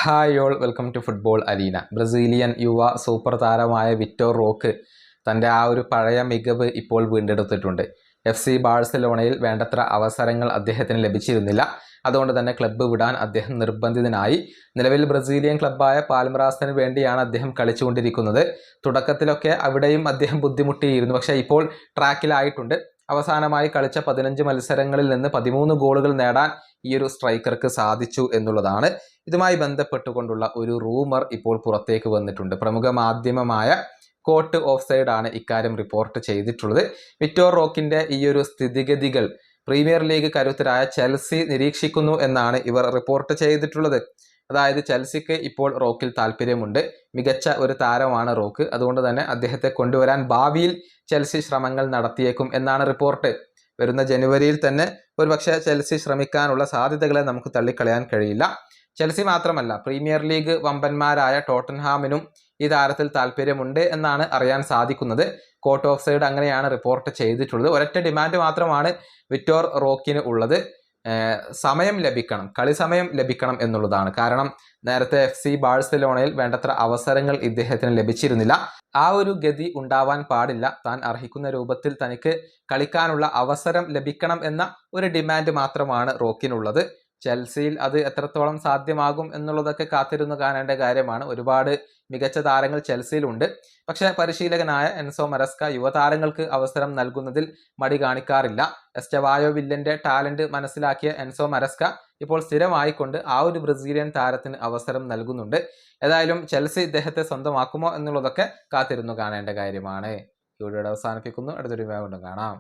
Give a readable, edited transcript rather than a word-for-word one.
Hi all welcome to football arena. Brazilian യുവ super താരമായ Vitor Roque തൻ്റെ ആ ഒരു പഴയ മികവ് ഇപ്പോൾ വീണ്ടെടുത്തിട്ടുണ്ട്. FC ബാഴ്സലോണയിൽ വേണ്ടത്ര അവസരങ്ങൾ അദ്ദേഹത്തിന് ലഭിച്ചിരുന്നില്ല. അതുകൊണ്ട് തന്നെ ക്ലബ്ബ് വിടാൻ അദ്ദേഹം നിർബന്ധിതനായി. നിലവിൽ ബ്രസീലിയൻ ക്ലബ്ബായ പാൽമറാസിന് വേണ്ടിയാണ് അദ്ദേഹം കളിച്ചുകൊണ്ടിരിക്കുന്നത്. തുടക്കത്തിലൊക്കെ അവിടെയും അദ്ദേഹം ബുദ്ധിമുട്ടിയിരുന്നു, പക്ഷേ ഇപ്പോൾ ട്രാക്കിലായിട്ടുണ്ട്. അവസാനമായി കളിച്ച 15 മത്സരങ്ങളിൽ നിന്ന് 13 ഗോളുകൾ നേടാൻ ഈ ഒരു സ്ട്രൈക്കർക്ക് സാധിച്ചു എന്നുള്ളതാണ്. ഇതുമായി ബന്ധപ്പെട്ടുകൊണ്ടുള്ള ഒരു റൂമർ ഇപ്പോൾ പുറത്തേക്ക് വന്നിട്ടുണ്ട്. പ്രമുഖ മാധ്യമമായ കോട്ട് ഓഫ് സൈഡ് ആണ് ഇക്കാര്യം റിപ്പോർട്ട് ചെയ്തിട്ടുള്ളത്. വിക്ടോർ റോക്കിന്റെ ഈ ഒരു സ്ഥിതിഗതികൾ പ്രീമിയർ ലീഗ് കരുത്തരായ ചെൽസി നിരീക്ഷിക്കുന്നു എന്നാണ് ഇവർ റിപ്പോർട്ട് ചെയ്തിട്ടുള്ളത്. അതായത് ചെൽസിക്ക് ഇപ്പോൾ റോക്കിൽ താല്പര്യമുണ്ട്. മികച്ച ഒരു താരമാണ് റോക്ക്. അതുകൊണ്ട് തന്നെ അദ്ദേഹത്തെ കൊണ്ടുവരാൻ ഭാവിയിൽ ചെൽസി ശ്രമങ്ങൾ നടത്തിയേക്കും എന്നാണ് റിപ്പോർട്ട്. വരുന്ന ജനുവരിയിൽ തന്നെ ഒരുപക്ഷെ ചെൽസി ശ്രമിക്കാനുള്ള സാധ്യതകളെ നമുക്ക് തള്ളിക്കളയാൻ കഴിയില്ല. ചെൽസി മാത്രമല്ല, പ്രീമിയർ ലീഗ് വമ്പന്മാരായ ടോട്ടൻഹാമിനും ഈ താരത്തിൽ താല്പര്യമുണ്ട് എന്നാണ് അറിയാൻ സാധിക്കുന്നത്. കോട്ട് ഓഫ് സൈഡ് അങ്ങനെയാണ് റിപ്പോർട്ട് ചെയ്തിട്ടുള്ളത്. ഒരൊറ്റ ഡിമാൻഡ് മാത്രമാണ് വിക്ടോർ റോക്കിന് ഉള്ളത്. സമയം ലഭിക്കണം, കളി സമയം ലഭിക്കണം എന്നുള്ളതാണ്. കാരണം നേരത്തെ FC ബാഴ്സലോണയിൽ വേണ്ടത്ര അവസരങ്ങൾ ഇദ്ദേഹത്തിന് ലഭിച്ചിരുന്നില്ല. ആ ഒരു ഗതി ഉണ്ടാവാൻ പാടില്ല. താൻ അർഹിക്കുന്ന രൂപത്തിൽ തനിക്ക് കളിക്കാനുള്ള അവസരം ലഭിക്കണം എന്ന ഒരു ഡിമാൻഡ് മാത്രമാണ് റോക്കിനുള്ളത്. ചെൽസിയിൽ അത് എത്രത്തോളം സാധ്യമാകും എന്നുള്ളതൊക്കെ കാത്തിരുന്നു കാണേണ്ട കാര്യമാണ്. ഒരുപാട് മികച്ച താരങ്ങൾ ചെൽസിയിലുണ്ട്. പക്ഷെ പരിശീലകനായ എൻസോ മരസ്ക യുവതാരങ്ങൾക്ക് അവസരം നൽകുന്നതിൽ മടി കാണിക്കാറില്ല. എസ്റ്റവായോ വില്ലന്റെ ടാലന്റ് മനസ്സിലാക്കിയ എൻസോ മരസ്ക ഇപ്പോൾ സ്ഥിരമായിക്കൊണ്ട് ആ ഒരു ബ്രസീലിയൻ താരത്തിന് അവസരം നൽകുന്നുണ്ട്. ഏതായാലും ചെൽസി ഇദ്ദേഹത്തെ സ്വന്തമാക്കുമോ എന്നുള്ളതൊക്കെ കാത്തിരുന്നു കാണേണ്ട കാര്യമാണ്. ഈ വീഡിയോ അവസാനിപ്പിക്കുന്നു. അടുത്തൊരു വീഡിയോ കാണാം.